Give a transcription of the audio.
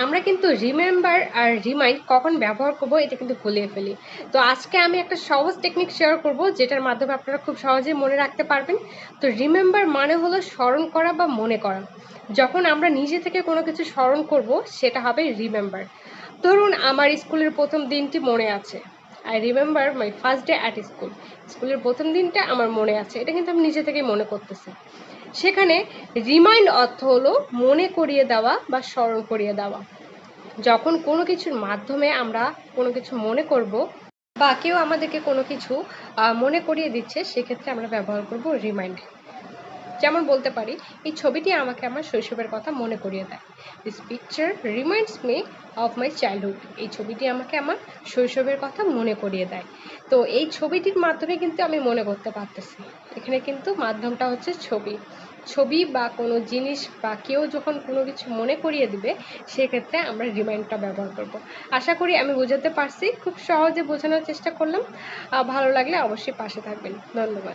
আমরা কিন্তু রিমেম্বার আর রিমাইন্ড কখন ব্যবহার করব এটা কিন্তু ভুলিয়ে ফেলি। তো আজকে আমি একটা সহজ টেকনিক শেয়ার করব যেটার মাধ্যমে আপনারা খুব সহজেই মনে রাখতে পারবেন। তো রিমেম্বার মানে হলো স্মরণ করা বা মনে করা। যখন আমরা নিজে থেকে কোনো কিছু স্মরণ করব সেটা হবে রিমেম্বার। ধরুন আমার স্কুলের প্রথম দিনটি মনে আছে। I remember my first day at school. স্কুলের প্রথম দিনটা আমার মনে আছে, এটা কিন্তু আমি নিজে থেকেই মনে করতেছি। সেখানে রিমাইন্ড অর্থ হলো মনে করিয়ে দেওয়া বা স্মরণ করিয়ে দেওয়া। যখন কোনো কিছুর মাধ্যমে আমরা কোনো কিছু মনে করব বা কেউ আমাদেরকে কোনো কিছু মনে করিয়ে দিচ্ছে, সেক্ষেত্রে আমরা ব্যবহার করব রিমাইন্ড। যেমন বলতে পারি, এই ছবিটি আমাকে আমার শৈশবের কথা মনে করিয়ে দেয়। This picture reminds me of my childhood. এই ছবিটি আমাকে আমার শৈশবের কথা মনে করিয়ে দেয়। তো এই ছবিটির মাধ্যমে কিন্তু আমি মনে করতে পারতেছি। এখানে কিন্তু মাধ্যমটা হচ্ছে ছবি। ছবি বা কোনো জিনিস বা কেউ যখন কোনো কিছু মনে করিয়ে দিবে, সেক্ষেত্রে আমরা রিমাইন্ডটা ব্যবহার করব। আশা করি আমি বোঝাতে পারছি, খুব সহজে বোঝানোর চেষ্টা করলাম। ভালো লাগলে অবশ্যই পাশে থাকবেন। ধন্যবাদ।